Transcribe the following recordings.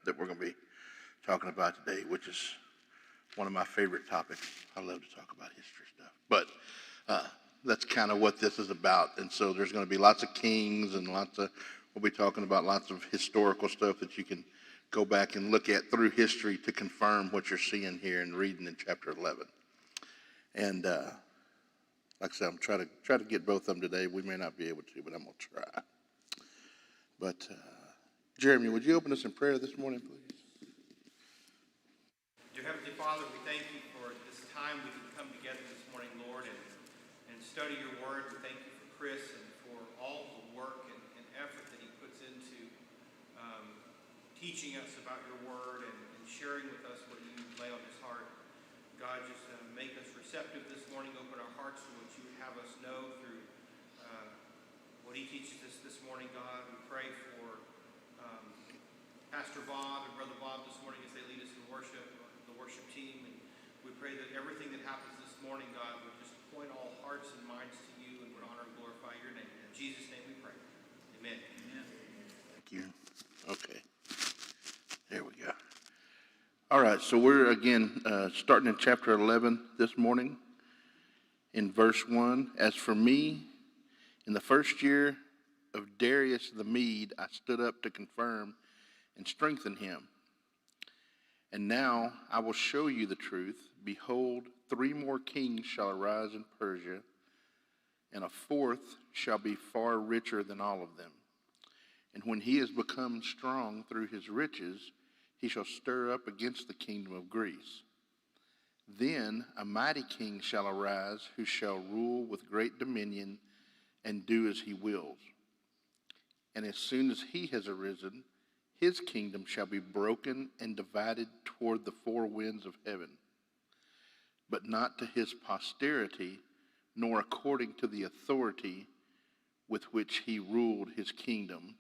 that we're going to be talking about today, which is one of my favorite topics. I love to talk about history stuff. But that's kind of what this is about. And so there's going to be lots of kings and we'll be talking about lots of historical stuff that you can go back and look at through history to confirm what you're seeing here and reading in chapter 11. And like I said, I'm trying to get both of them today. We may not be able to, but I'm going to try. But Jeremy, would you open us in prayer this morning, please? Dear Heavenly Father, we thank you for this time we can come together this morning, Lord, and study your word. We thank you for Chris and for all the work and effort that he puts into teaching us about your word and sharing with us what you lay on his heart. God, just make us receptive this morning. Open our hearts to what you would have us know through what he teaches us this morning, God. We pray for Pastor Bob and Brother Bob this morning as they lead us in worship, the worship team. And we pray that everything that happens this morning, God, would just point all hearts and minds to you and would honor and glorify your name. In Jesus' name we pray. Amen. Amen. Thank you. Okay. There we go. All right, so we're again starting in chapter 11 this morning in verse 1. As for me, in the first year of Darius the Mede, I stood up to confirm and strengthen him. And now I will show you the truth. Behold, 3 more kings shall arise in Persia, and a 4th shall be far richer than all of them. And when he has become strong through his riches, he shall stir up against the kingdom of Greece. Then a mighty king shall arise, who shall rule with great dominion and do as he wills. And as soon as he has arisen, his kingdom shall be broken and divided toward the 4 winds of heaven, but not to his posterity, nor according to the authority with which he ruled his kingdom,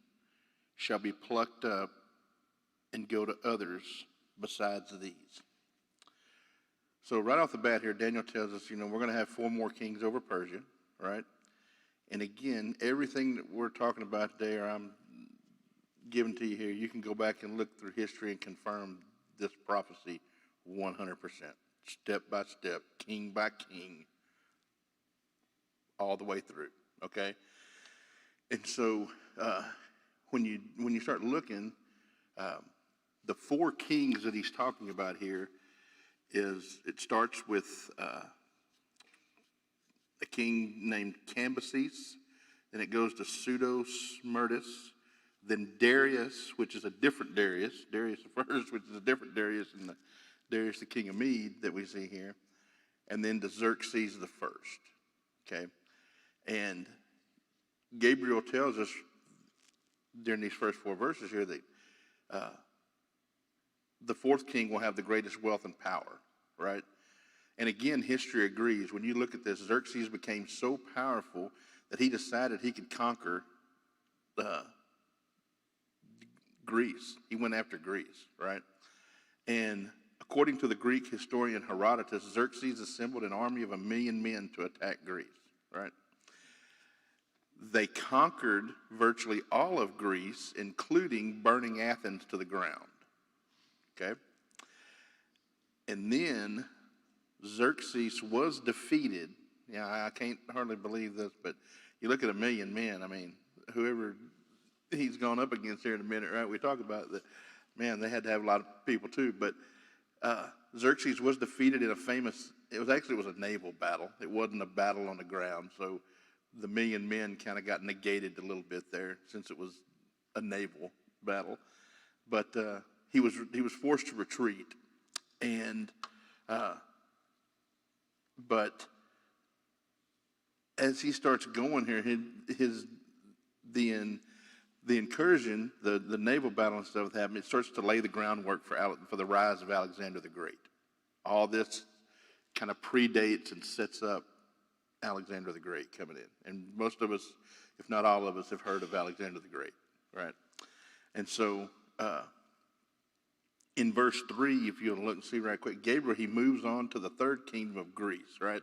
shall be plucked up and go to others besides these. So right off the bat here, Daniel tells us, we're going to have 4 more kings over Persia, right? And again, everything that we're talking about today, or I'm giving to you here, you can go back and look through history and confirm this prophecy 100%, step by step, king by king, all the way through, okay? And so when you start looking, the 4 kings that he's talking about here it starts with a king named Cambyses, then it goes to Pseudo-Smyrtus, then Darius, which is a different Darius the first, which is a different Darius than the Darius the king of Mede that we see here, and then to Xerxes the first, okay? And Gabriel tells us during these first 4 verses here that the 4th king will have the greatest wealth and power, right? And again, history agrees. When you look at this, Xerxes became so powerful that he decided he could conquer Greece. He went after Greece, right? And according to the Greek historian Herodotus, Xerxes assembled an army of 1 million men to attack Greece, right? They conquered virtually all of Greece, including burning Athens to the ground. Okay? And then Xerxes was defeated. Yeah, I can't hardly believe this, but you look at 1 million men, whoever he's gone up against here in a minute, right? We talk about that, man, they had to have a lot of people too, but Xerxes was defeated in it was a naval battle. It wasn't a battle on the ground, so the 1 million men kind of got negated a little bit there since it was a naval battle. But he was forced to retreat, and but as he starts going here, the incursion, the naval battle and stuff that happened, it starts to lay the groundwork for the rise of Alexander the Great. All this kind of predates and sets up Alexander the Great coming in. And most of us, if not all of us, have heard of Alexander the Great, right? And so in verse 3, if you'll look and see right quick, Gabriel, he moves on to the 3rd kingdom of Greece, right?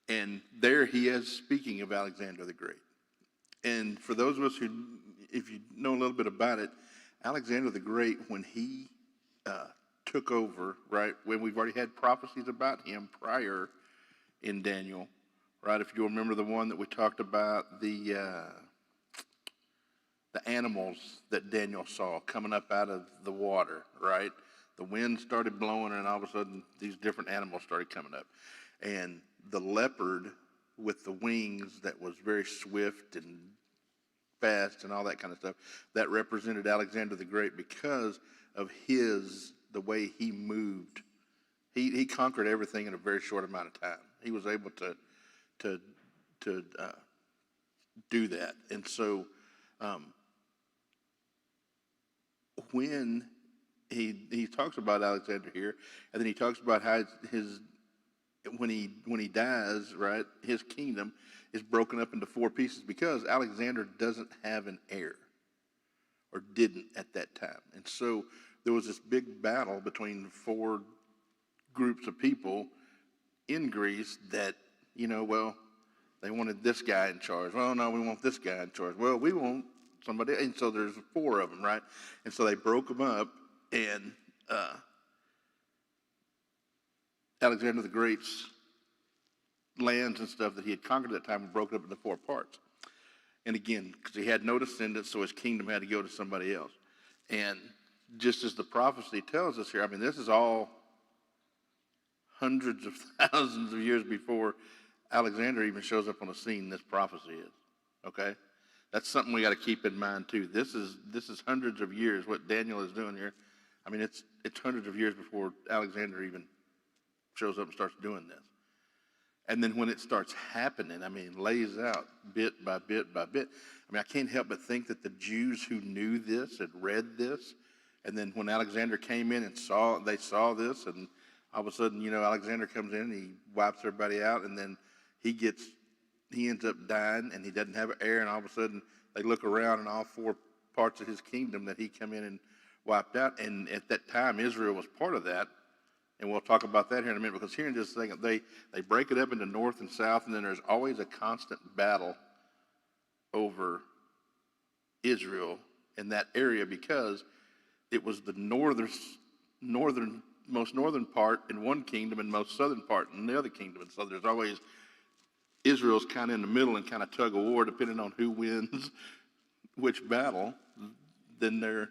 And there he is speaking of Alexander the Great. And for those of us who, if you know a little bit about it, Alexander the Great, when he took over, right, when we've already had prophecies about him prior in Daniel, right? If you remember the one that we talked about, the animals that Daniel saw coming up out of the water, right? The wind started blowing, and all of a sudden, these different animals started coming up. And the leopard with the wings that was very swift and fast and all that kind of stuff, that represented Alexander the Great because of the way he moved. He conquered everything in a very short amount of time. He was able to do that. And so when he talks about Alexander here, and then he talks about how when he dies, right, his kingdom is broken up into 4 pieces because Alexander doesn't have an heir, or didn't at that time. And so there was this big battle between 4 groups of people in Greece that, well, they wanted this guy in charge. Well, no, we want this guy in charge. Well, we want somebody. And so there's 4 of them, right? And so they broke them up, and Alexander the Great's lands and stuff that he had conquered at that time were broken up into 4 parts. And again, because he had no descendants, so his kingdom had to go to somebody else. And just as the prophecy tells us here, I mean, this is all hundreds of thousands of years before Alexander even shows up on the scene. This prophecy is, okay? That's something we got to keep in mind too. This is hundreds of years. What Daniel is doing here, I mean, it's hundreds of years before Alexander even shows up and starts doing this. And then when it starts happening, I mean, lays out bit by bit by bit. I mean, I can't help but think that the Jews who knew this had read this, and then when Alexander came in and they saw this, and all of a sudden, Alexander comes in and he wipes everybody out, and then he ends up dying, and he doesn't have an heir, and all of a sudden they look around, and all 4 parts of his kingdom that he come in and wiped out. And at that time, Israel was part of that. And we'll talk about that here in a minute, because here in just a second, they break it up into north and south, and then there's always a constant battle over Israel in that area, because it was the most northern part in one kingdom and most southern part in the other kingdom. And so there's always, Israel's kind of in the middle and kind of tug of war depending on who wins which battle. Then they're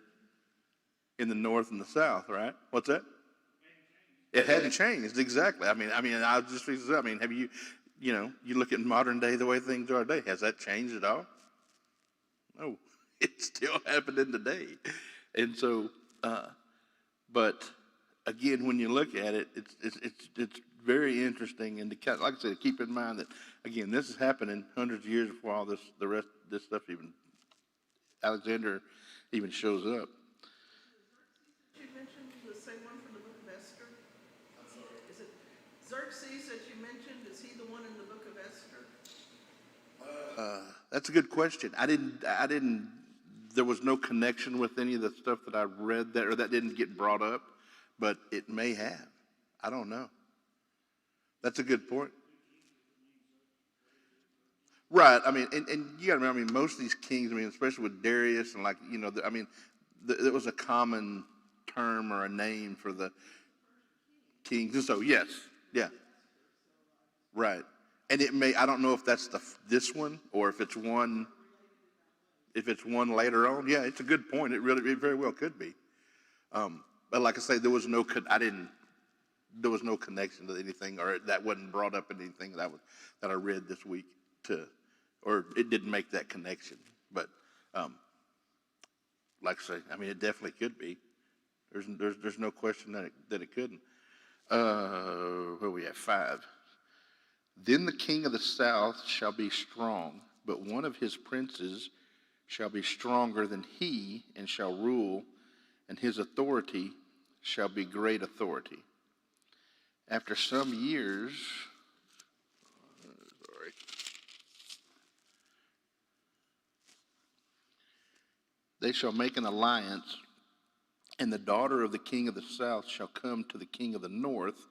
in the north and the south, right? What's that? It hadn't changed, exactly. I mean, I'll just fix it up. I mean, have you look at modern day, the way things are today, has that changed at all? No, it's still happening today. And so, but again, when you look at it, it's very interesting, and like I said, keep in mind that again, this is happening hundreds of years before all this stuff even Alexander even shows up. You mentioned the same one from the book of Esther? Is it Xerxes that you mentioned? Is he the one in the book of Esther? That's a good question. I didn't, there was no connection with any of the stuff that I read that, or that didn't get brought up, but it may have. I don't know. That's a good point. Right. I mean, and you got to remember, I mean, most of these kings, I mean, especially with Darius and there was a common term or a name for the kings. And so, yes, yeah, right. And it may, I don't know if that's this one, or if it's one later on. Yeah, it's a good point. It very well could be. But like I say, there was no connection to anything, or that wasn't brought up in anything that I read this week or it didn't make that connection. But like I say, I mean, it definitely could be. There's no question that it couldn't. Where we have 5. Then the king of the south shall be strong, but one of his princes shall be stronger than he, and shall rule, and his authority shall be great authority. After some years, they shall make an alliance, and the daughter of the king of the south shall come to the king of the north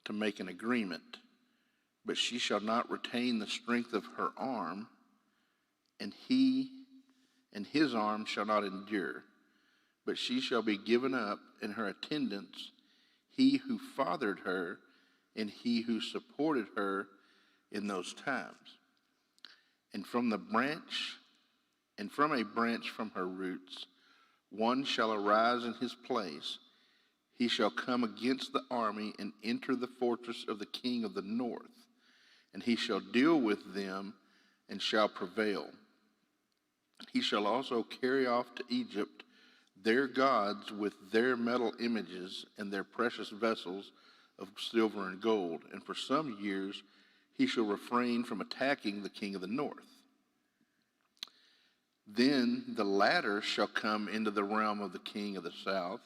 to make an agreement. But she shall not retain the strength of her arm, and his arm shall not endure. but she shall be given up, and her attendants, he who fathered her, and he who supported her in those times. And from a branch from her roots, one shall arise in his place. He shall come against the army and enter the fortress of the king of the north, and he shall deal with them and shall prevail. He shall also carry off to Egypt their gods with their metal images and their precious vessels of silver and gold, and for some years he shall refrain from attacking the king of the north. Then the latter shall come into the realm of the king of the south,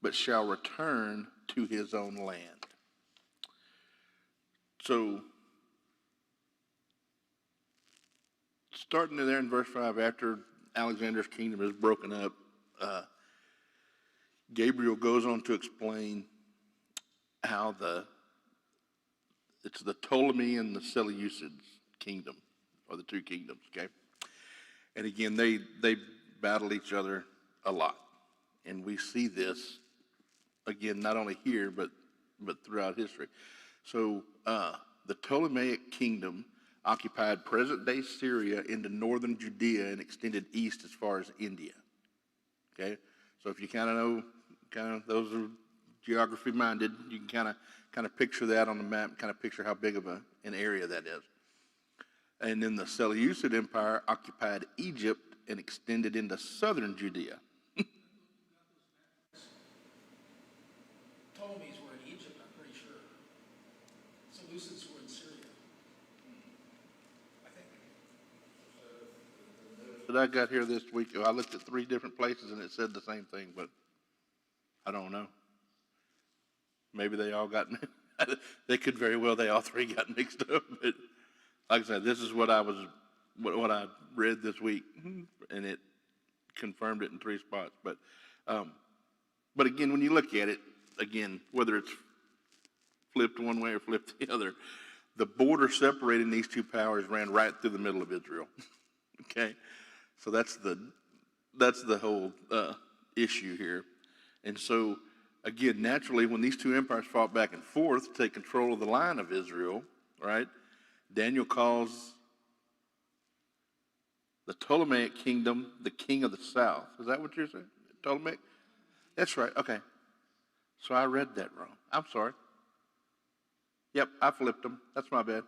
but shall return to his own land. So, starting there in verse 5, after Alexander's kingdom is broken up, Gabriel goes on to explain how it's the Ptolemy and the Seleucid kingdom, or the two kingdoms, okay? And again, they battle each other a lot. And we see this, again, not only here, but throughout history. So the Ptolemaic kingdom occupied present-day Syria into northern Judea and extended east as far as India. Okay? So if you kind of know, those are geography-minded, you can kind of picture that on the map, kind of picture how big of an area that is. And then the Seleucid Empire occupied Egypt and extended into southern Judea. Ptolemies were in Egypt, I'm pretty sure. Seleucids were in Syria, I think. That I got here this week, I looked at 3 different places and it said the same thing, but I don't know. Maybe they all got, they could very well, they all 3 got mixed up. But like I said, this is what I read this week, and it confirmed it in 3 spots. But again, when you look at it, again, whether it's flipped one way or flipped the other, the border separating these 2 powers ran right through the middle of Israel. Okay, so that's the whole issue here. And so, again, naturally, when these 2 empires fought back and forth to take control of the line of Israel, right, Daniel calls the Ptolemaic kingdom the king of the south. Is that what you're saying? Ptolemaic? That's right. Okay. So I read that wrong. I'm sorry. Yep, I flipped them. That's my bad.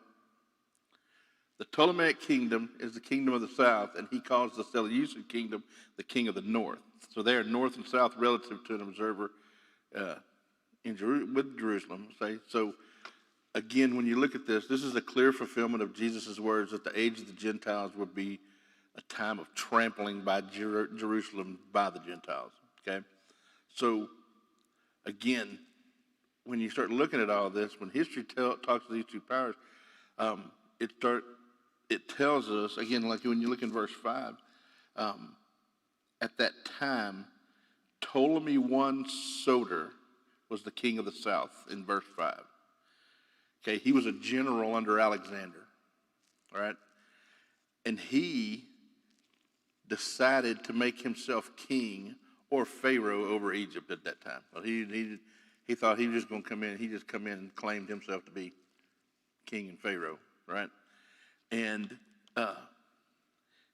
The Ptolemaic kingdom is the kingdom of the south, and he calls the Seleucid kingdom the king of the north. So they are north and south relative to an observer with Jerusalem. So again, when you look at this is a clear fulfillment of Jesus' words that the age of the Gentiles would be a time of trampling by Jerusalem by the Gentiles. Okay? So again, when you start looking at all this, when history talks to these 2 powers, it tells us, again, like when you look in verse 5, at that time, Ptolemy I Soter was the king of the south in verse 5. Okay, he was a general under Alexander, all right? And he decided to make himself king or pharaoh over Egypt at that time. So he thought he was just going to come in. He just come in and claimed himself to be king and pharaoh, right? And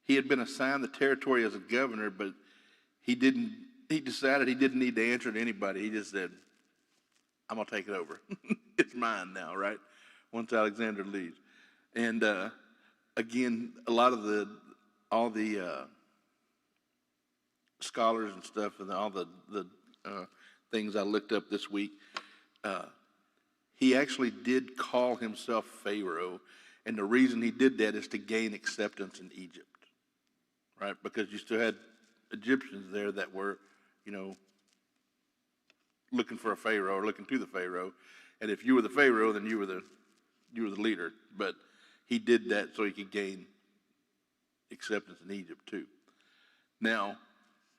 he had been assigned the territory as a governor, but he decided he didn't need to answer to anybody. He just said, I'm going to take it over. It's mine now, right? Once Alexander leaves. And again, a lot of all the scholars and stuff and all the things I looked up this week, he actually did call himself Pharaoh. And the reason he did that is to gain acceptance in Egypt, right? Because you still had Egyptians there that were, looking for a pharaoh or looking to the pharaoh, and if you were the pharaoh, then you were the leader. But he did that so he could gain acceptance in Egypt too. Now,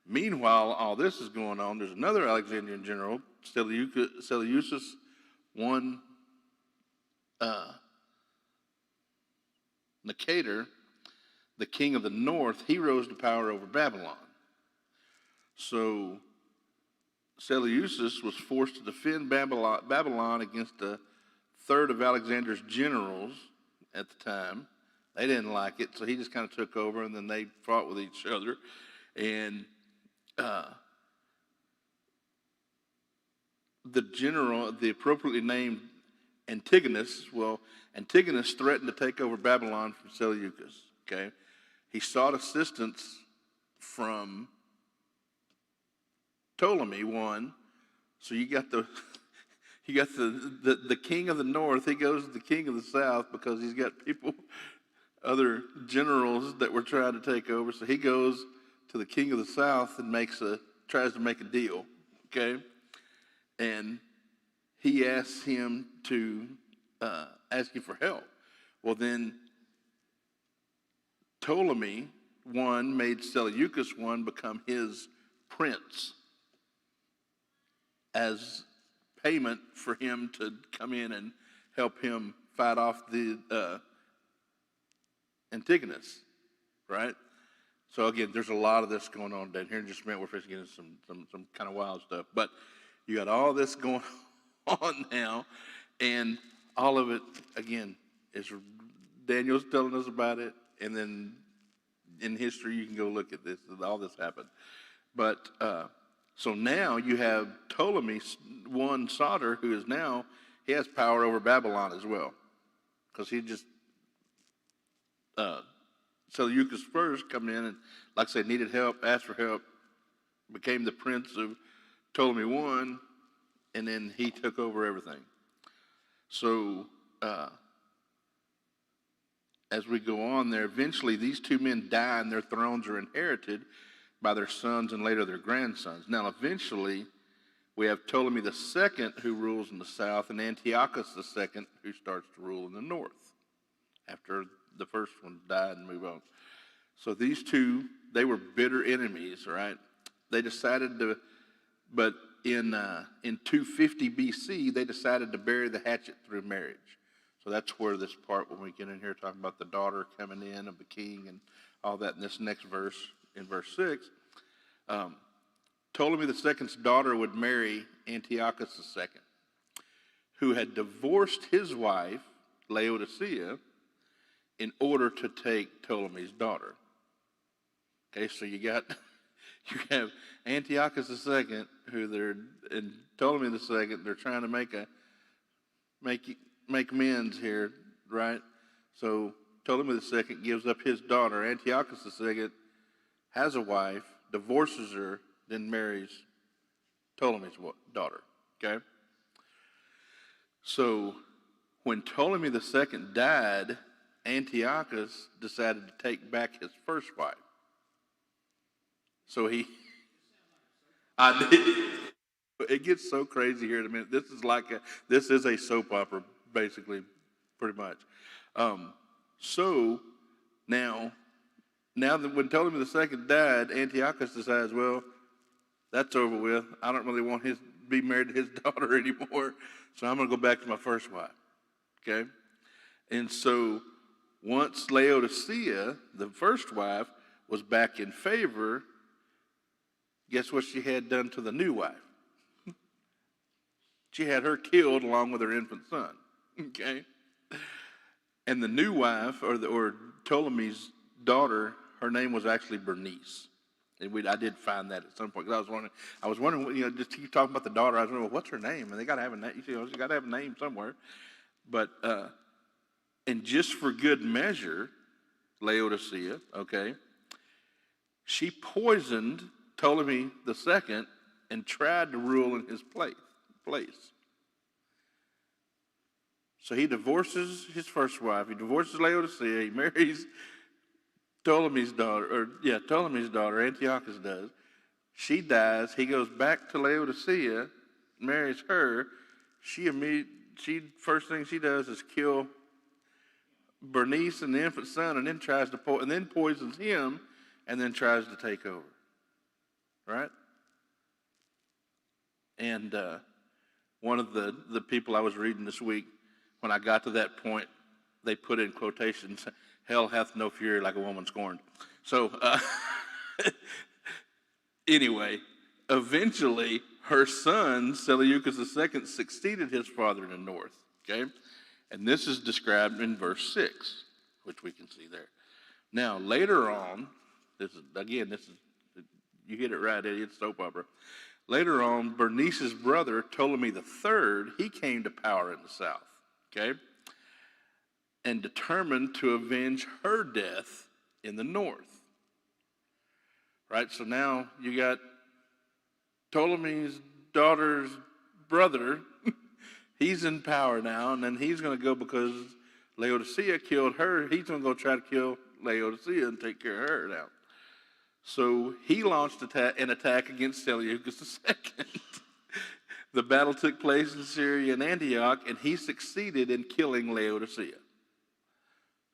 meanwhile, all this is going on. There's another Alexandrian general, Seleucus I Nicator, the king of the north. He rose to power over Babylon. So Seleucus was forced to defend Babylon against a third of Alexander's generals at the time. They didn't like it, so he just kind of took over, and then they fought with each other. And the general, the appropriately named Antigonus, Antigonus threatened to take over Babylon from Seleucus. Okay, he sought assistance from Ptolemy one. So you got the king of the north. He goes to the king of the south because he's got people, other generals that were trying to take over. So he goes to the king of the south and tries to make a deal. Okay, and he asks him to ask you for help. Well, then Ptolemy one made Seleucus one become his prince as payment for him to come in and help him fight off the Antigonus, right? So again, there's a lot of this going on down here in just a minute. We're facing into some kind of wild stuff, but you got all this going on now, and all of it again is Daniel's telling us about it, and then in history you can go look at this. All this happened, but so now you have Ptolemy one Soter, who is now he has power over Babylon as well, because he just Seleucus first come in and, like I said, needed help, asked for help, became the prince of Ptolemy one, and then he took over everything. So as we go on there, eventually these two men die and their thrones are inherited by their sons and later their grandsons. Now eventually we have Ptolemy II who rules in the south and Antiochus II who starts to rule in the north after the first one died and move on. So these two, they were bitter enemies, right? They decided to, but in 250 BC, they decided to bury the hatchet through marriage. So that's where this part, when we get in here talking about the daughter coming in of the king and all that in this next verse, in verse 6, Ptolemy II's daughter would marry Antiochus II, who had divorced his wife, Laodicea, in order to take Ptolemy's daughter. Okay, so you have Antiochus II, and Ptolemy II, they're trying to make amends here, right? So Ptolemy II gives up his daughter. Antiochus II has a wife, divorces her, then marries Ptolemy's daughter, okay? So when Ptolemy II died, Antiochus decided to take back his first wife. So it gets so crazy here in a minute. This is a soap opera, basically, pretty much. So now that when Ptolemy II died, Antiochus decides, well, that's over with. I don't really want to be married to his daughter anymore, so I'm going to go back to my first wife. Okay? And so once Laodicea, the first wife, was back in favor, guess what she had done to the new wife? She had her killed along with her infant son. Okay? And the new wife, or Ptolemy's daughter, her name was actually Bernice. And I did find that at some point, because I was wondering, just keep talking about the daughter. I was wondering, well, what's her name? And they got to have a name. She got to have a name somewhere. But and just for good measure, Laodicea, okay, she poisoned Ptolemy II and tried to rule in his place. So he divorces his first wife. He divorces Laodicea. He marries Ptolemy's daughter, Antiochus does. She dies. He goes back to Laodicea, marries her. First thing she does is kill Bernice and the infant son, and then poisons him, and then tries to take over. Right? And one of the people I was reading this week, when I got to that point, they put in quotations, "Hell hath no fury like a woman scorned." So anyway, eventually her son, Seleucus II, succeeded his father in the north. Okay? And this is described in verse 6, which we can see there. Now, later on, you hit it right, Eddie, it's soap opera. Later on, Bernice's brother, Ptolemy III, he came to power in the south, okay? And determined to avenge her death in the north. Right, so now you got Ptolemy's daughter's brother, he's in power now, and then he's going to go because Laodicea killed her. He's going to go try to kill Laodicea and take care of her now. So he launched an attack against Seleucus II. The battle took place in Syria and Antioch, and he succeeded in killing Laodicea.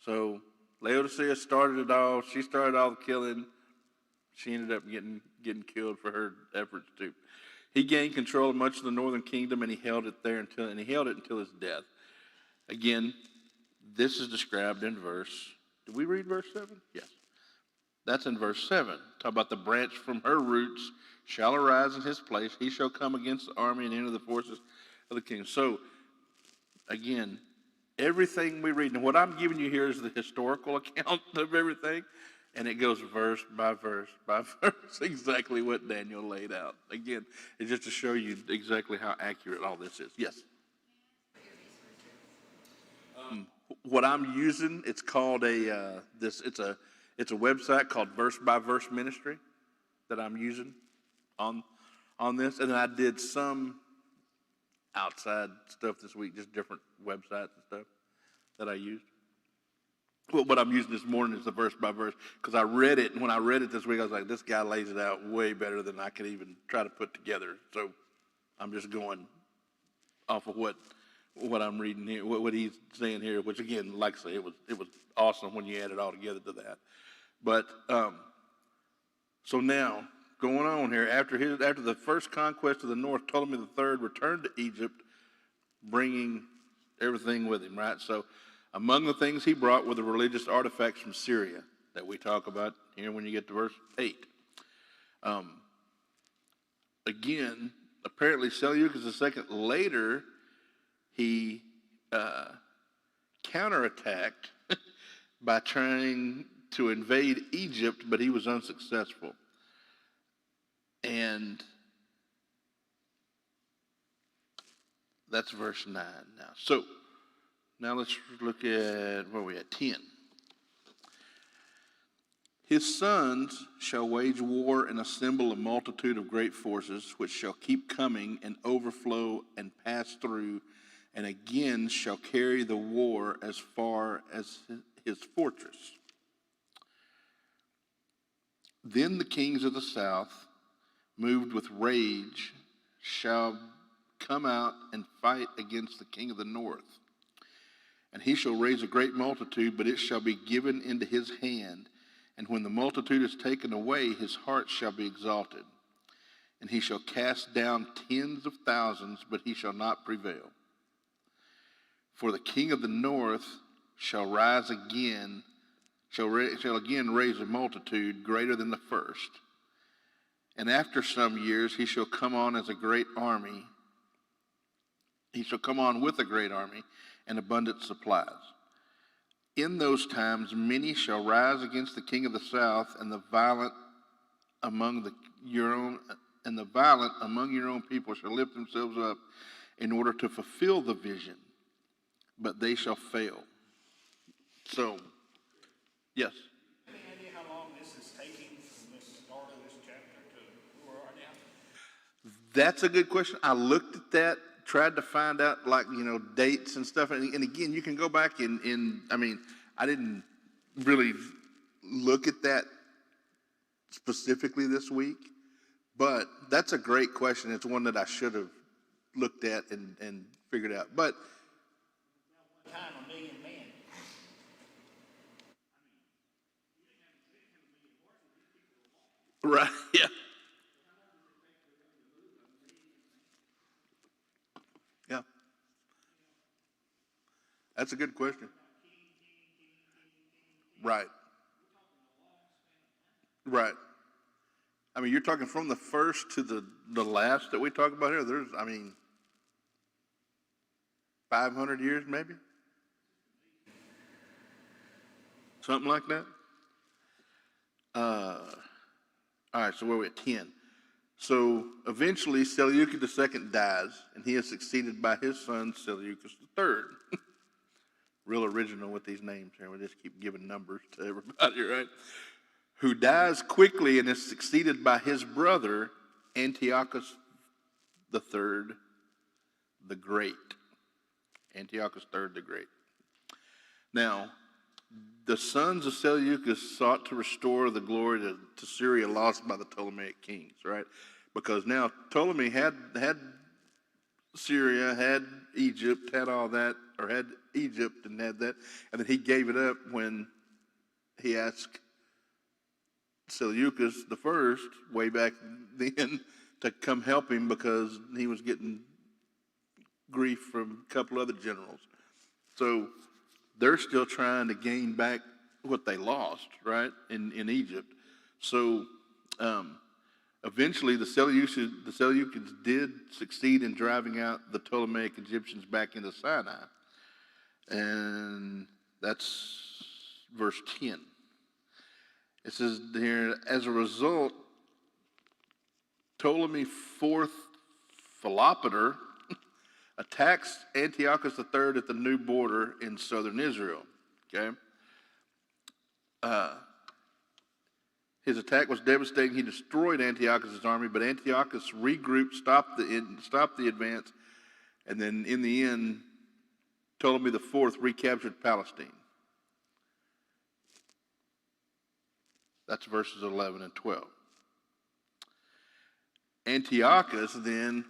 So Laodicea started it all. She started all the killing. She ended up getting killed for her efforts too. He gained control of much of the northern kingdom, and he held it until his death. Again, this is described in verse. Did we read verse 7? Yes. That's in verse 7. Talk about the branch from her roots shall arise in his place. He shall come against the army and enter the forces of the king. So, again, everything we read, and what I'm giving you here is the historical account of everything, and it goes verse by verse by verse, exactly what Daniel laid out. Again, it's just to show you exactly how accurate all this is. Yes? What I'm using, it's called it's a website called Verse by Verse Ministry that I'm using on this. And then I did some outside stuff this week, just different websites and stuff that I used. Well, what I'm using this morning is the verse by verse, because I read it, and when I read it this week, I was like, this guy lays it out way better than I could even try to put together. So I'm just going off of what I'm reading here, what he's saying here, which again, like I say, it was awesome when you add it all together to that. But so now, going on here, after the first conquest of the north, Ptolemy III returned to Egypt, bringing everything with him, right? So among the things he brought were the religious artifacts from Syria that we talk about here when you get to verse 8. Again, apparently Seleucus II later, he counterattacked by trying to invade Egypt, but he was unsuccessful. And that's verse 9 now. So now let's look at, where are we at? 10. His sons shall wage war and assemble a multitude of great forces, which shall keep coming and overflow and pass through, and again shall carry the war as far as his fortress. Then the kings of the south, moved with rage, shall come out and fight against the king of the north. And he shall raise a great multitude, but it shall be given into his hand. And when the multitude is taken away, his heart shall be exalted. And he shall cast down tens of thousands, but he shall not prevail. For the king of the north shall rise again, shall again raise a multitude greater than the first. And after some years he shall come on as a great army. He shall come on with a great army and abundant supplies. In those times many shall rise against the king of the south, and the violent among your own people shall lift themselves up in order to fulfill the vision, but they shall fail. So, yes. Any idea how long this is taking from the start of this chapter to where we are now? That's a good question. I looked at that, tried to find out, dates and stuff. And again, you can go back I didn't really look at that specifically this week, but that's a great question. It's one that I should have looked at and figured out. But One time, 1 million men. right, yeah. Yeah. That's a good question. Right. Right. I mean, you're talking from the first to the last that we talk about here. There's, 500 years maybe? Something like that? All right, so where are we at? 10. So eventually Seleucus II dies, and he is succeeded by his son Seleucus III. Real original with these names here. We just keep giving numbers to everybody, right? Who dies quickly and is succeeded by his brother Antiochus III the Great. Antiochus III the Great. Now, the sons of Seleucus sought to restore the glory to Syria lost by the Ptolemaic kings, right? Because now Ptolemy had Syria, had Egypt, had all that, or had Egypt and had that, and then he gave it up when he asked Seleucus the first, way back then, to come help him because he was getting grief from a couple other generals. So they're still trying to gain back what they lost, right, in Egypt. So eventually the Seleucids did succeed in driving out the Ptolemaic Egyptians back into Sinai. And that's verse 10. It says here, as a result, Ptolemy IV Philopater attacks Antiochus III at the new border in southern Israel. Okay, his attack was devastating. He destroyed Antiochus' army, but Antiochus regrouped, stopped the advance, and then in the end, Ptolemy IV recaptured Palestine. That's verses 11 and 12. Antiochus then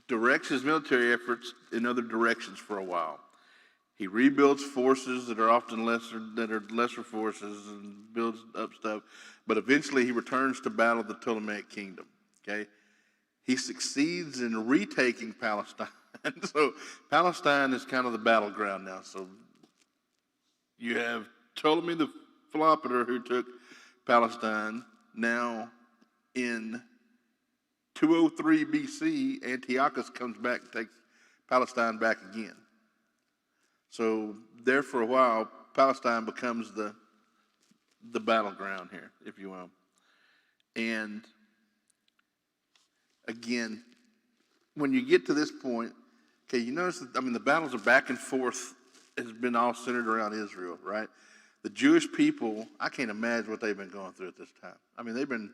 directs his military efforts in other directions for a while. He rebuilds forces that are often lesser forces and builds up stuff, but eventually he returns to battle the Ptolemaic kingdom. Okay, he succeeds in retaking Palestine. So Palestine is kind of the battleground now. So you have Ptolemy the Philopater who took Palestine. Now in 203 BC, Antiochus comes back and takes Palestine back again. So there for a while, Palestine becomes the battleground here, if you will. And again, when you get to this point, okay, you notice that, the battles are back and forth. Has been all centered around Israel, right? The Jewish people, I can't imagine what they've been going through at this time. They've been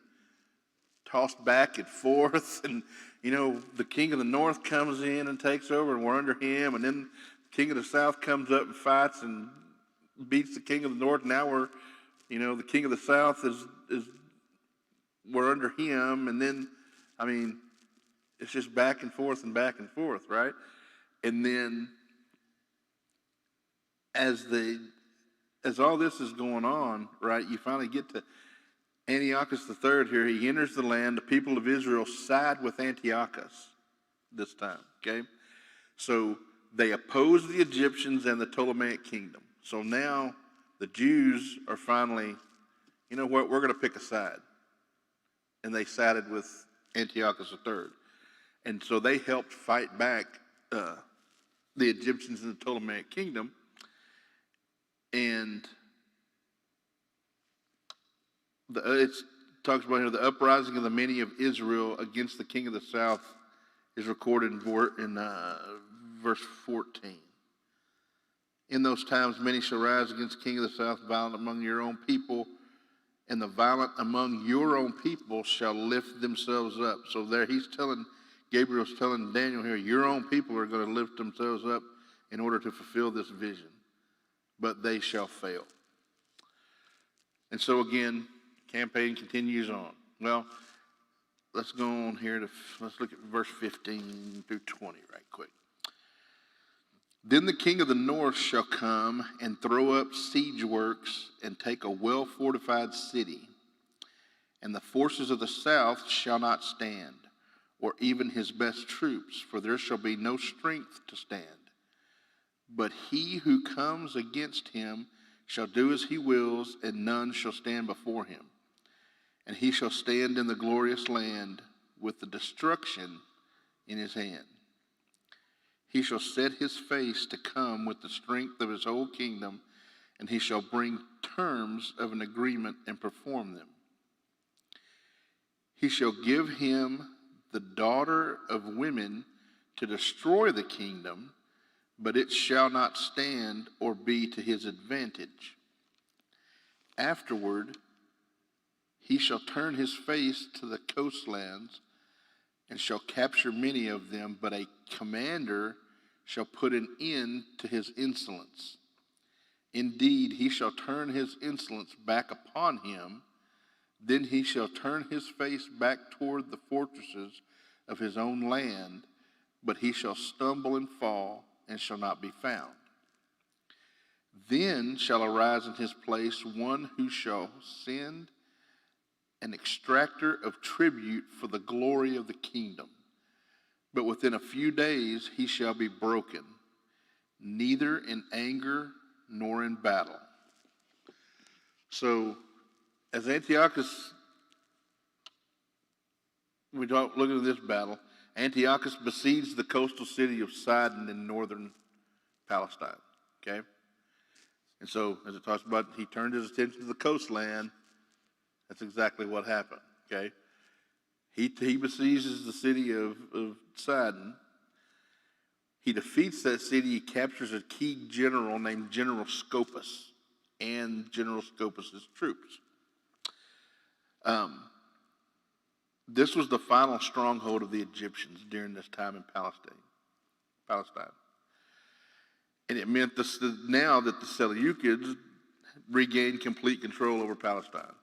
tossed back and forth, and the king of the north comes in and takes over, and we're under him, and then the king of the south comes up and fights and beats the king of the north. Now we're, the king of the south is we're under him, and then, it's just back and forth, right? And then as all this is going on, right, you finally get to Antiochus III here. He enters the land. The people of Israel side with Antiochus this time, okay? So they oppose the Egyptians and the Ptolemaic kingdom. So now the Jews are finally, you know what, we're going to pick a side. And they sided with Antiochus III. And so they helped fight back the Egyptians and the Ptolemaic kingdom. And it talks about here the uprising of the many of Israel against the king of the south is recorded in verse 14. In those times many shall rise against the king of the south, violent among your own people, and the violent among your own people shall lift themselves up. So there Gabriel's telling Daniel here, your own people are going to lift themselves up in order to fulfill this vision, but they shall fail. And so again, campaign continues on. Well, let's go on here let's look at verse 15 through 20 right quick. Then the king of the north shall come and throw up siege works and take a well-fortified city, and the forces of the south shall not stand, or even his best troops, for there shall be no strength to stand. But he who comes against him shall do as he wills, and none shall stand before him. and he shall stand in the glorious land with the destruction in his hand. He shall set his face to come with the strength of his whole kingdom, and he shall bring terms of an agreement and perform them. He shall give him the daughter of women to destroy the kingdom, but it shall not stand or be to his advantage. Afterward, he shall turn his face to the coastlands and shall capture many of them, but a commander shall put an end to his insolence. Indeed, he shall turn his insolence back upon him. Then he shall turn his face back toward the fortresses of his own land, but he shall stumble and fall and shall not be found. Then shall arise in his place one who shall send an extractor of tribute for the glory of the kingdom. But within a few days he shall be broken, neither in anger nor in battle. So, as Antiochus, we don't look at this battle, Antiochus besieged the coastal city of Sidon in northern Palestine, okay? And so, as it talks about, he turned his attention to the coastland. That's exactly what happened, okay? He besieges the city of Sidon. He defeats that city. He captures a key general named General Scopus and General Scopus's troops. This was the final stronghold of the Egyptians during this time in Palestine. And it meant now that the Seleucids regained complete control over Palestine.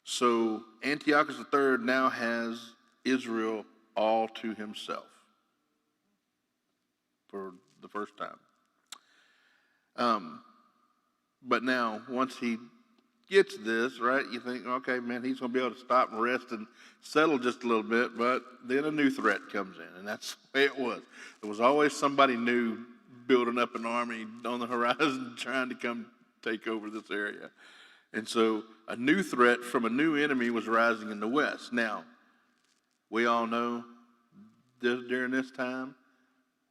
So Antiochus III now has Israel all to himself for the first time. But now, once he gets this, right, you think, okay, man, he's going to be able to stop and rest and settle just a little bit, but then a new threat comes in, and that's the way it was. There was always somebody new building up an army on the horizon trying to come take over this area. And so a new threat from a new enemy was rising in the west. Now, we all know during this time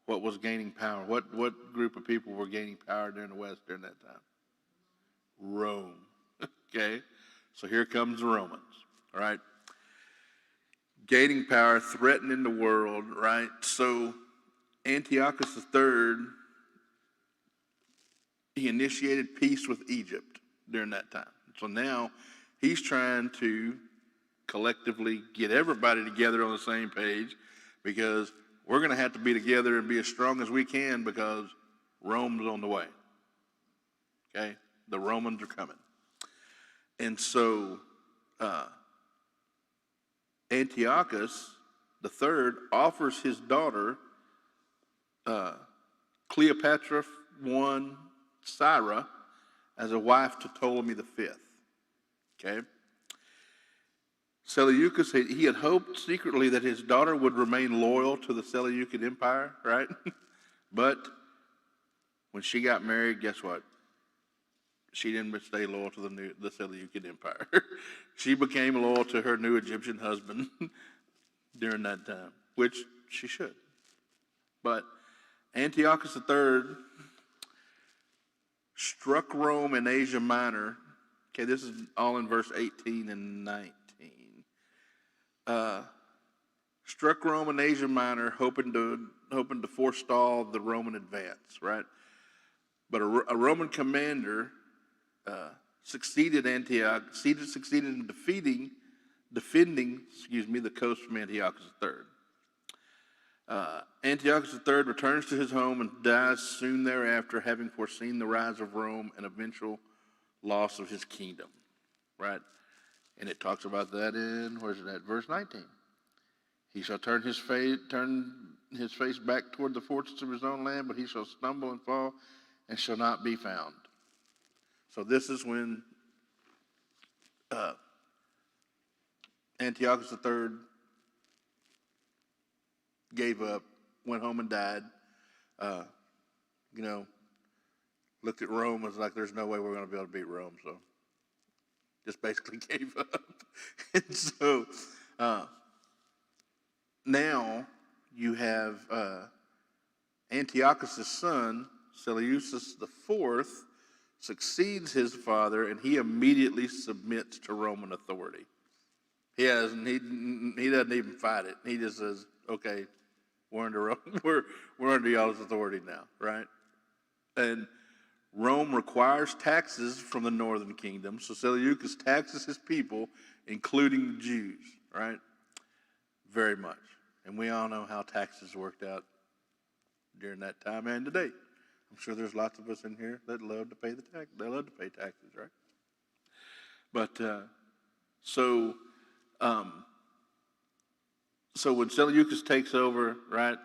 what was gaining power. What group of people were gaining power during the west during that time? Rome. Okay? So here comes the Romans, all right? Gaining power, threatening the world, right? So Antiochus III, he initiated peace with Egypt during that time. So now he's trying to collectively get everybody together on the same page, because we're going to have to be together and be as strong as we can, because Rome's on the way. Okay? The Romans are coming. And so Antiochus III offers his daughter, Cleopatra I Syra, as a wife to Ptolemy V. Okay? Seleucus, he had hoped secretly that his daughter would remain loyal to the Seleucid Empire, right? But when she got married, guess what? She didn't stay loyal to the Seleucid Empire. She became loyal to her new Egyptian husband during that time, which she should. But Antiochus III struck Rome in Asia Minor. Okay, this is all in verse 18 and 19. Struck Rome in Asia Minor, hoping to forestall the Roman advance, right? But a Roman commander succeeded in defending the coast from Antiochus III. Antiochus III returns to his home and dies soon thereafter, having foreseen the rise of Rome and eventual loss of his kingdom, right? And it talks about that in, where's it at? Verse 19. He shall turn his face back toward the fortress of his own land, but he shall stumble and fall and shall not be found. So this is when Antiochus III gave up, went home and died. Looked at Rome, was like, there's no way we're going to be able to beat Rome, so just basically gave up. And so now you have Antiochus' son, Seleucus IV, succeeds his father, and he immediately submits to Roman authority. He doesn't even fight it. He just says, "Okay, we're under we're under y'all's authority now, right?" And Rome requires taxes from the northern kingdom, so Seleucus taxes his people, including the Jews, right? Very much. And we all know how taxes worked out during that time and today. I'm sure there's lots of us in here that love to pay the tax. They love to pay taxes, right? But so when Seleucus takes over, right,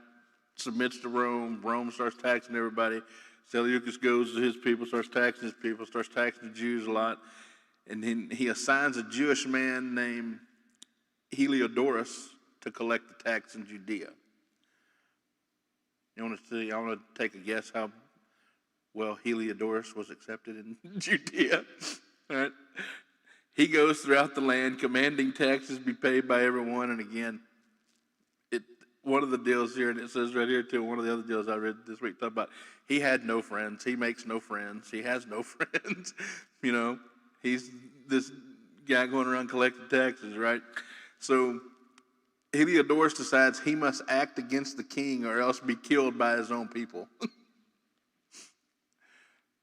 submits to Rome, Rome starts taxing everybody. Seleucus goes to his people, starts taxing his people, starts taxing the Jews a lot, and he assigns a Jewish man named Heliodorus to collect the tax in Judea. You want to take a guess how well Heliodorus was accepted in Judea? All right. He goes throughout the land, commanding taxes be paid by everyone. And again, one of the deals here, and it says right here too, one of the other deals I read this week, talking about he had no friends. He makes no friends. He has no friends. You know, he's this guy going around collecting taxes, right? So Heliodorus decides he must act against the king or else be killed by his own people.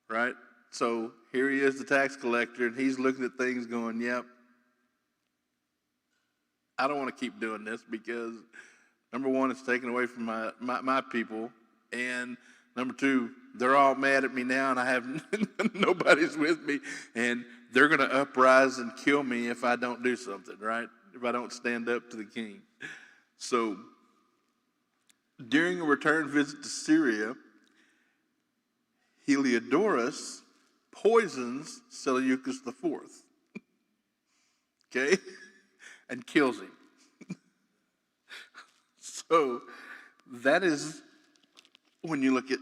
Right? So here he is, the tax collector, and he's looking at things going, yep, I don't want to keep doing this because, number one, it's taken away from my people, and number two, they're all mad at me now, and I have nobody's with me, and they're going to uprise and kill me if I don't do something, right? If I don't stand up to the king. So during a return visit to Syria, Heliodorus poisons Seleucus IV, okay, and kills him. So that is when you look at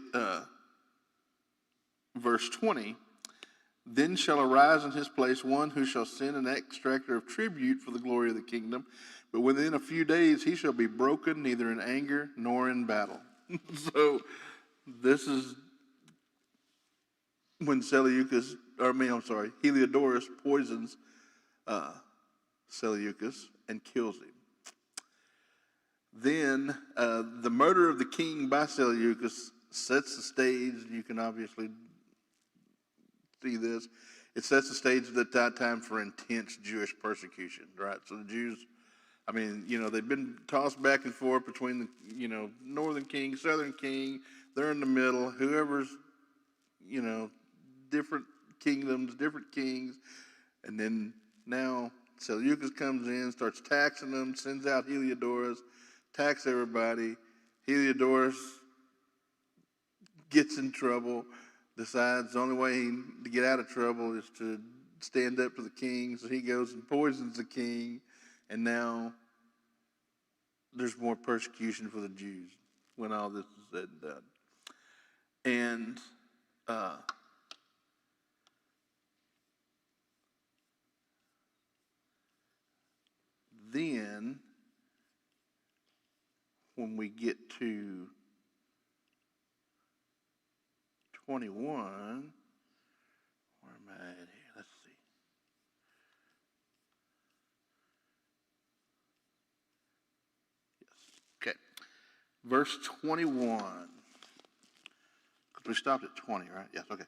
verse 20. Then shall arise in his place one who shall send an extractor of tribute for the glory of the kingdom, but within a few days he shall be broken, neither in anger nor in battle. So this is when Heliodorus poisons Seleucus and kills him. Then the murder of the king by Seleucus sets the stage. You can obviously see this. It sets the stage at that time for intense Jewish persecution, right? So the Jews, they've been tossed back and forth between the, northern king, southern king. They're in the middle. Whoever's, different kingdoms, different kings. And then now Seleucus comes in, starts taxing them, sends out Heliodorus, tax everybody. Heliodorus gets in trouble, decides the only way to get out of trouble is to stand up to the king. So he goes and poisons the king. And now there's more persecution for the Jews when all this is said and done. And then when we get to 21, where am I at here? Let's see. Yes. Okay. Verse 21. Because we stopped at 20, right? Yes, okay.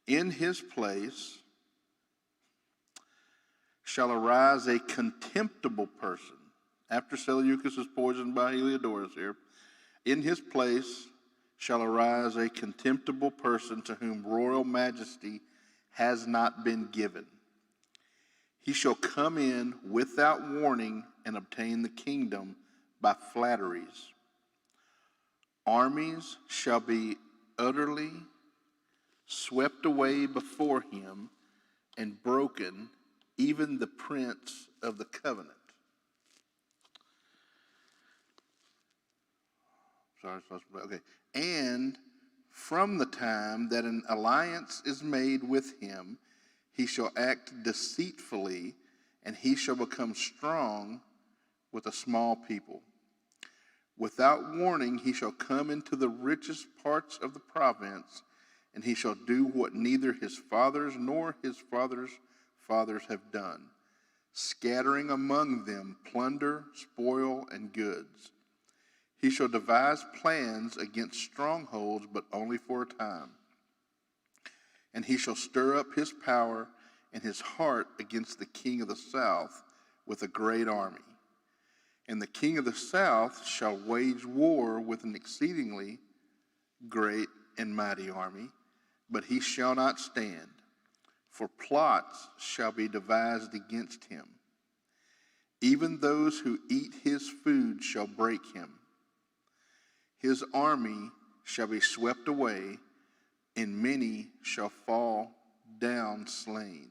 In his place shall arise a contemptible person. After Seleucus is poisoned by Heliodorus here, in his place shall arise a contemptible person to whom royal majesty has not been given. He shall come in without warning and obtain the kingdom by flatteries. Armies shall be utterly swept away before him and broken, even the prince of the covenant. Okay. And from the time that an alliance is made with him, He shall act deceitfully, and he shall become strong with a small people. Without warning, he shall come into the richest parts of the province, and he shall do what neither his fathers nor his fathers' fathers have done, scattering among them plunder, spoil, and goods. He shall devise plans against strongholds, but only for a time. And he shall stir up his power and his heart against the king of the south with a great army. And the king of the south shall wage war with an exceedingly great and mighty army, but he shall not stand, for plots shall be devised against him. Even those who eat his food shall break him. His army shall be swept away, and many shall fall down slain.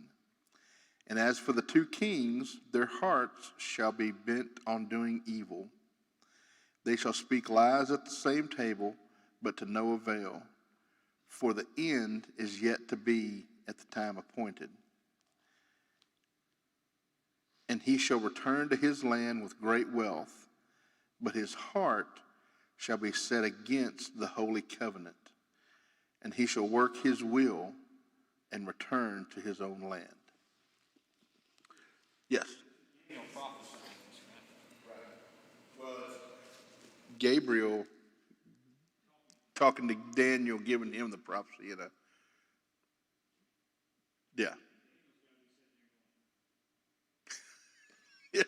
And as for the two kings, their hearts shall be bent on doing evil. They shall speak lies at the same table, but to no avail, for the end is yet to be at the time appointed. And he shall return to his land with great wealth, but his heart shall be set against the holy covenant, and he shall work his will and return to his own land. Yes? Daniel prophesied this, right? Well, Gabriel talking to Daniel, giving him the prophecy, Yeah. Yeah.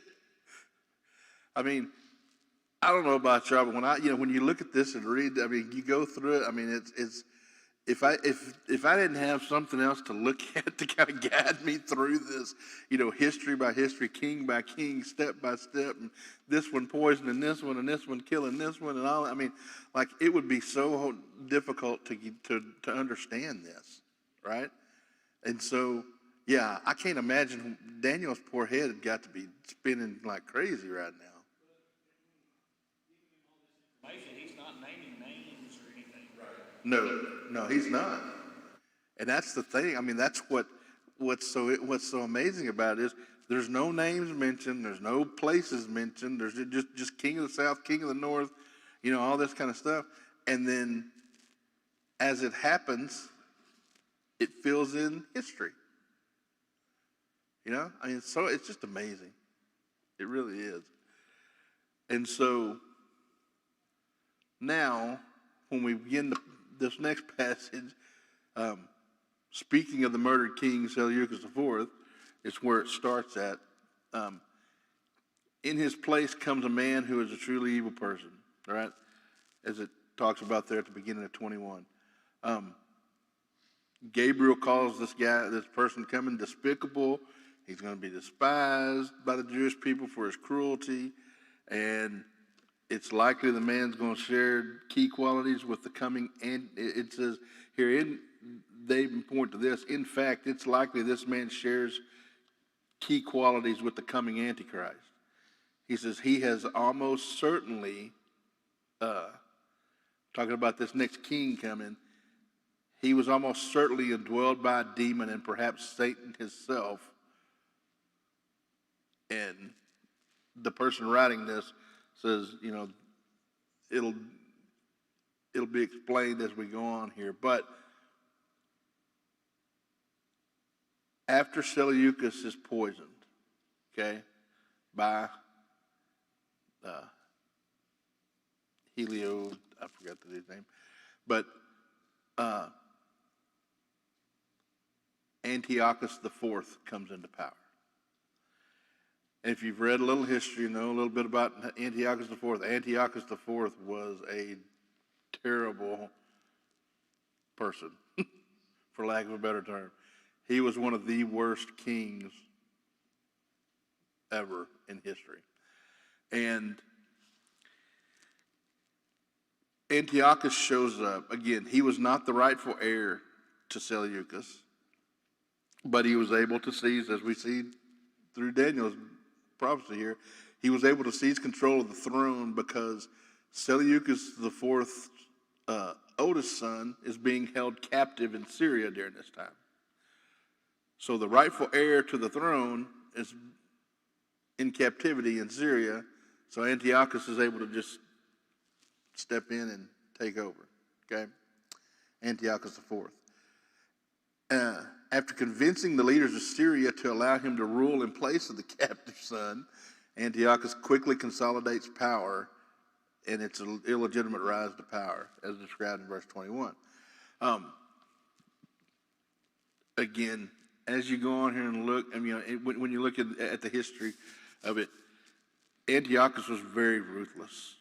I mean, I don't know about y'all, but when you look at this and read, I mean, you go through it. I mean, it's if I didn't have something else to look at to kind of guide me through this, history by history, king by king, step by step, and this one poisoning this one and this one killing this one and all. I mean, like it would be so difficult to understand this, right? And so, yeah, I can't imagine Daniel's poor head had got to be spinning like crazy right now. He's not naming names or anything. No, he's not. And that's the thing. I mean, that's what's so amazing about it is there's no names mentioned, there's no places mentioned, there's just king of the south, king of the north, all this kind of stuff. And then as it happens, it fills in history. I mean, it's just amazing. It really is. And so now, when we begin this next passage, speaking of the murdered king Seleucus IV, it's where it starts at. In his place comes a man who is a truly evil person, right? As it talks about there at the beginning of 21. Gabriel calls this person coming despicable. He's going to be despised by the Jewish people for his cruelty, and it's likely the man's going to share key qualities with the coming, and it says here, they point to this, in fact, it's likely this man shares key qualities with the coming Antichrist. He says he has almost certainly, talking about this next king coming, he was almost certainly indwelled by a demon and perhaps Satan himself. And the person writing this says, it'll be explained as we go on here. But after Seleucus is poisoned, by Helio, I forgot the dude's name, but Antiochus IV comes into power. And if you've read a little history, you know a little bit about Antiochus IV. Antiochus IV was a terrible person, for lack of a better term. He was one of the worst kings ever in history. And Antiochus shows up. Again, he was not the rightful heir to Seleucus, but he was able to seize, as we see through Daniel's prophecy here, he was able to seize control of the throne because Seleucus IV's oldest son is being held captive in Syria during this time. So the rightful heir to the throne is in captivity in Syria, so Antiochus is able to just step in and take over, okay? Antiochus IV. After convincing the leaders of Syria to allow him to rule in place of the captive son, Antiochus quickly consolidates power and its illegitimate rise to power, as described in verse 21. Again, as you go on here and look, I mean, when you look at the history of it, Antiochus was very ruthless.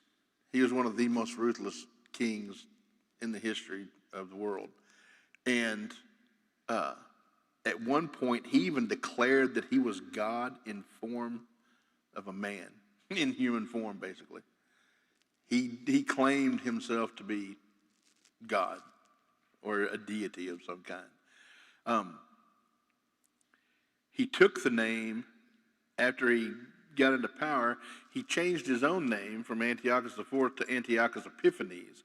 He was one of the most ruthless kings in the history of the world. And at one point, he even declared that he was God in form of a man, in human form, basically. He claimed himself to be God or a deity of some kind. He took the name after he got into power. He changed his own name from Antiochus IV to Antiochus Epiphanes,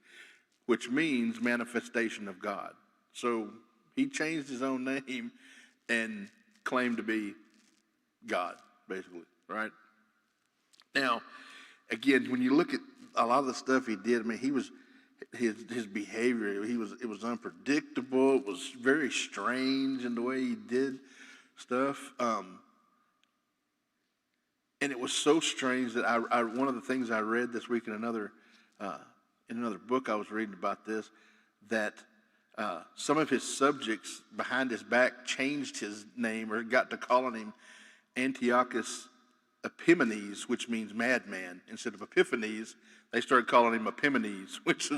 which means manifestation of God. So he changed his own name and claimed to be God, basically, right? Now, again, when you look at a lot of the stuff he did, I mean, his behavior, it was unpredictable. It was very strange in the way he did stuff. And it was so strange that I one of the things I read this week in another book I was reading about this, that some of his subjects behind his back changed his name or got to calling him Antiochus Epiphanes, which means madman. Instead of Epiphanes, they started calling him Epimanes, which,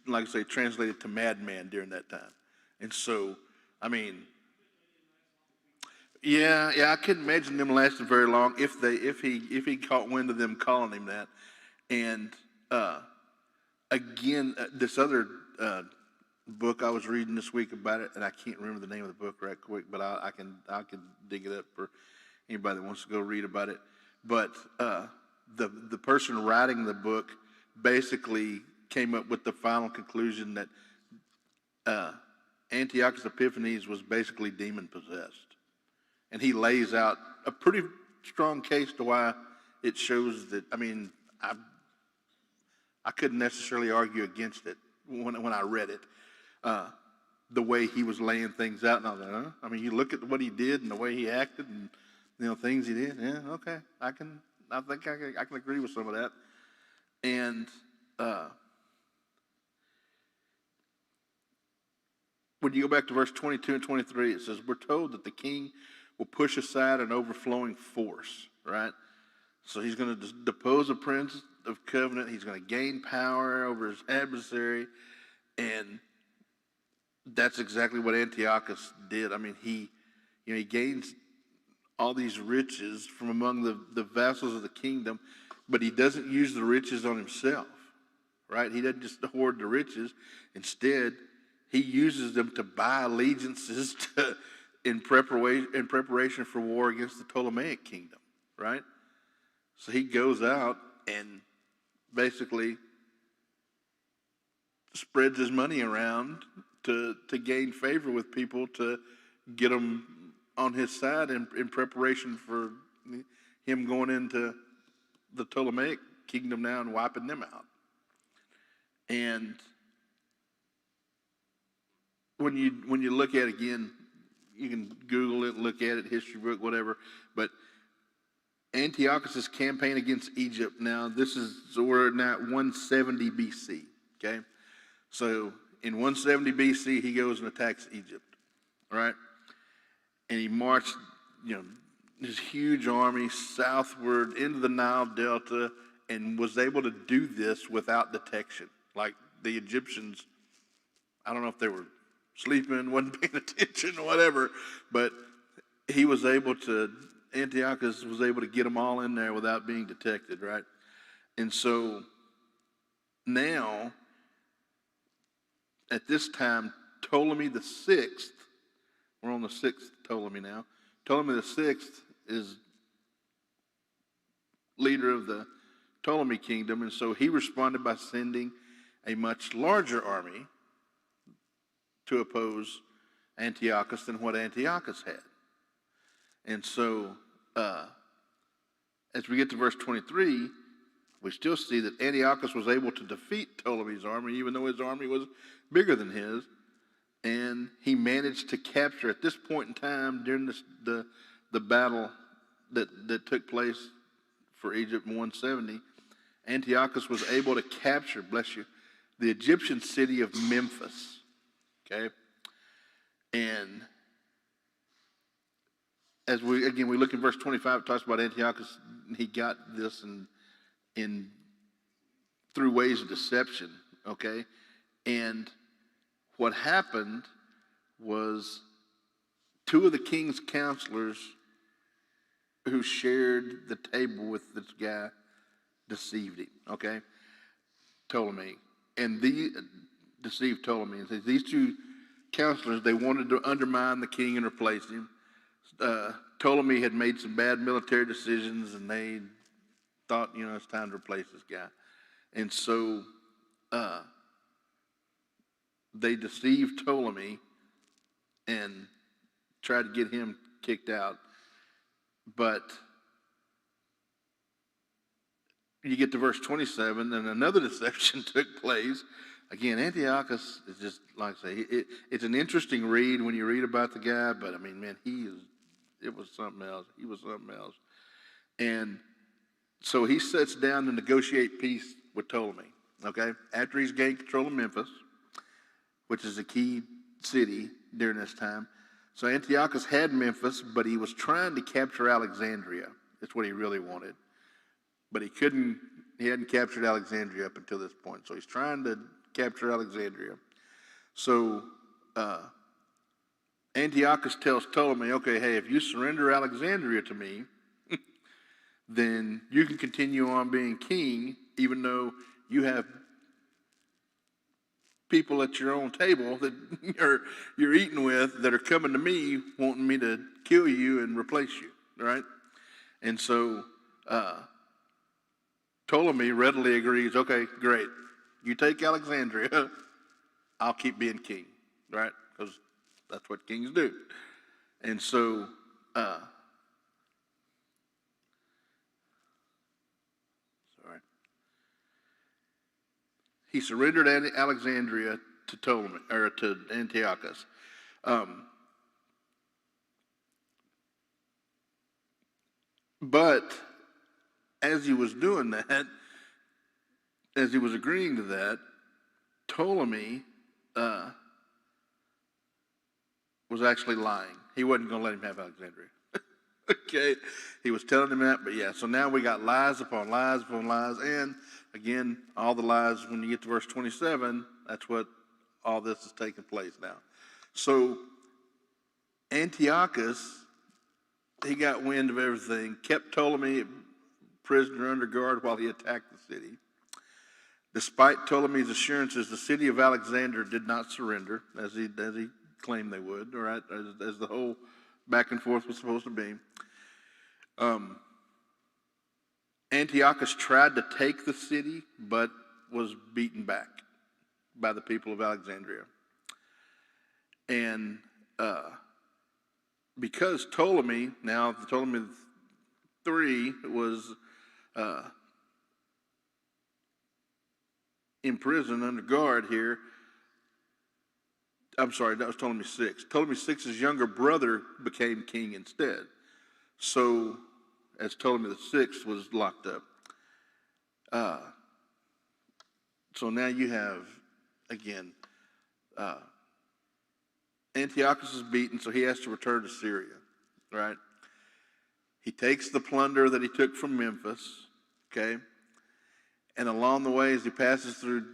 like I say, translated to madman during that time. And so, I mean, yeah, I couldn't imagine them lasting very long if he caught wind of them calling him that. And again, this other book I was reading this week about it, and I can't remember the name of the book right quick, but I can dig it up for anybody that wants to go read about it. But the person writing the book basically came up with the final conclusion that Antiochus Epiphanes was basically demon possessed. And he lays out a pretty strong case to why it shows that, I mean, I couldn't necessarily argue against it when I read it. The way he was laying things out, and I was like, huh? I mean, you look at what he did and the way he acted and, things he did. Yeah, okay. I think I can agree with some of that. And when you go back to verse 22 and 23, it says, we're told that the king will push aside an overflowing force, right? So he's going to depose a prince of covenant. He's going to gain power over his adversary. And that's exactly what Antiochus did. I mean, he gains all these riches from among the vassals of the kingdom, but he doesn't use the riches on himself, right? He doesn't just hoard the riches. Instead, he uses them to buy allegiances in preparation for war against the Ptolemaic kingdom, right? So he goes out and basically spreads his money around to gain favor with people, to get them on his side in preparation for him going into the Ptolemaic kingdom now and wiping them out. And when you look at it again, you can Google it, look at it, history book, whatever. But Antiochus' campaign against Egypt now, so we're now at 170 BC, okay? So in 170 BC, he goes and attacks Egypt, right? And he marched, his huge army southward into the Nile Delta and was able to do this without detection. Like the Egyptians, I don't know if they were sleeping, wasn't paying attention or whatever, but Antiochus was able to get them all in there without being detected, right? And so now, at this time, Ptolemy the Sixth, we're on the sixth Ptolemy now. Ptolemy the Sixth is leader of the Ptolemy kingdom, and so he responded by sending a much larger army to oppose Antiochus than what Antiochus had. And so, as we get to verse 23, we still see that Antiochus was able to defeat Ptolemy's army, even though his army was bigger than his. And he managed to capture, at this point in time, during the battle that took place for Egypt in 170, Antiochus was able to capture, bless you, the Egyptian city of Memphis. Okay? And as we look in verse 25, it talks about Antiochus. He got this in through ways of deception, okay? And what happened was two of the king's counselors who shared the table with this guy deceived him, okay? Ptolemy. And deceived Ptolemy. And these two counselors, they wanted to undermine the king and replace him. Ptolemy had made some bad military decisions, and they thought, it's time to replace this guy. And so they deceived Ptolemy and tried to get him kicked out. But you get to verse 27, and another deception took place. Again, Antiochus is just, like I say, it's an interesting read when you read about the guy, but I mean, man, it was something else. He was something else. And so he sits down to negotiate peace with Ptolemy, okay? After he's gained control of Memphis, which is a key city during this time. So Antiochus had Memphis, but he was trying to capture Alexandria. That's what he really wanted. But he hadn't captured Alexandria up until this point. So he's trying to capture Alexandria. So Antiochus tells Ptolemy, okay, hey, if you surrender Alexandria to me, then you can continue on being king, even though you have people at your own table that you're eating with that are coming to me wanting me to kill you and replace you, right? And so Ptolemy readily agrees, okay, great. You take Alexandria, I'll keep being king, right? Because that's what kings do. And so he surrendered Alexandria to Ptolemy, or to Antiochus. But as he was doing that, as he was agreeing to that, Ptolemy was actually lying. He wasn't going to let him have Alexandria. Okay, he was telling him that, but yeah, so now we got lies upon lies upon lies, and again, all the lies, when you get to verse 27, that's what all this is taking place now. So Antiochus, he got wind of everything, kept Ptolemy prisoner under guard while he attacked the city. Despite Ptolemy's assurances, the city of Alexander did not surrender, as he claimed they would, all right, as the whole back and forth was supposed to be. Antiochus tried to take the city, but was beaten back by the people of Alexandria. And because Ptolemy III was in prison under guard here, I'm sorry, that was Ptolemy VI. Ptolemy VI's younger brother became king instead. So, as Ptolemy VI was locked up. So now you have, again, Antiochus is beaten, so he has to return to Syria, right? He takes the plunder that he took from Memphis, okay? And along the way, as he passes through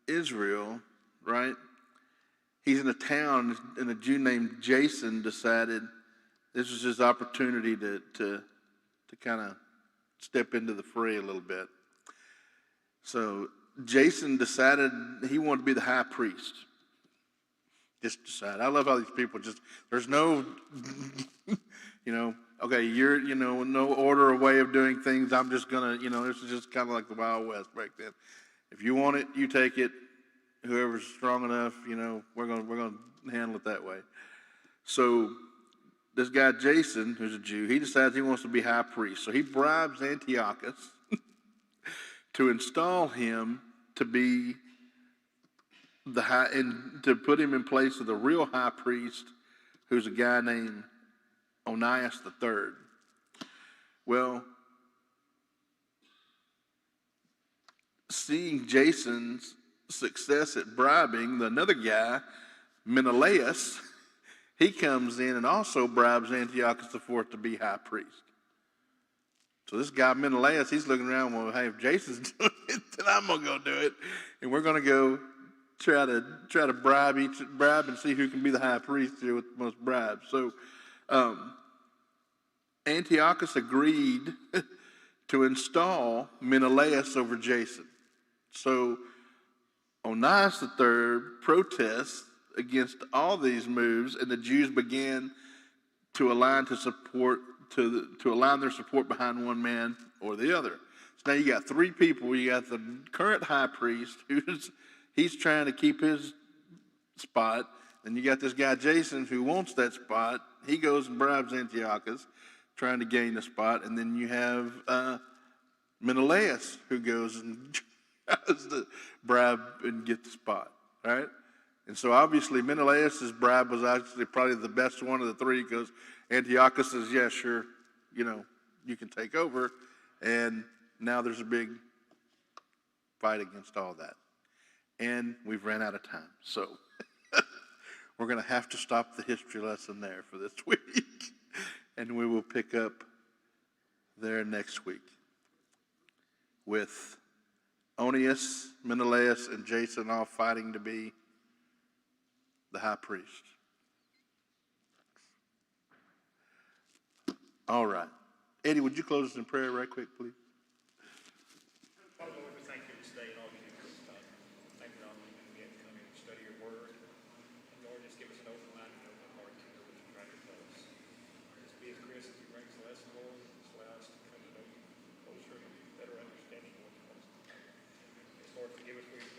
Israel, right, he's in a town, and a Jew named Jason decided this was his opportunity to kind of step into the fray a little bit. So Jason decided he wanted to be the high priest. Just decided. I love how these people there's no, okay, no order or way of doing things. I'm just going to, this is just kind of like the Wild West back then. If you want it, you take it. Whoever's strong enough, we're going to handle it that way. So this guy Jason, who's a Jew, he decides he wants to be high priest. So he bribes Antiochus to install him to be the high, and to put him in place of the real high priest, who's a guy named Onias III. Well, seeing Jason's success at bribing, another guy, Menelaus, he comes in and also bribes Antiochus IV to be high priest. So this guy Menelaus, he's looking around, well, hey, if Jason's doing it, then I'm gonna go do it, and we're gonna go try to bribe and see who can be the high priest here with the most bribes. So Antiochus agreed to install Menelaus over Jason. So Onias III protests against all these moves, and the Jews began to align their support behind one man or the other. So now you got three people. You got the current high priest, he's trying to keep his spot. Then you got this guy Jason who wants that spot. He goes and bribes Antiochus, trying to gain the spot. And then you have Menelaus who goes and tries to bribe and get the spot, right? And so obviously Menelaus' bribe was actually probably the best one of the three, because Antiochus says, yeah, sure, you can take over. And now there's a big fight against all that. And we've ran out of time. So we're going to have to stop the history lesson there for this week. And we will pick up there next week with Onias, Menelaus, and Jason all fighting to be the high priest. All right. Eddie, would you close us in prayer right quick, please? Father, Lord, we thank you this day and all you do for us, God. Thank you, Lord, that we get to come in and study your word. And Lord, just give us an open mind and an open heart to know what you're trying to tell us. Just be as Chris as he brings the lesson, Lord, and just allow us to come to know you closer and better understanding of what you want us to do. Yes, Lord, forgive us for your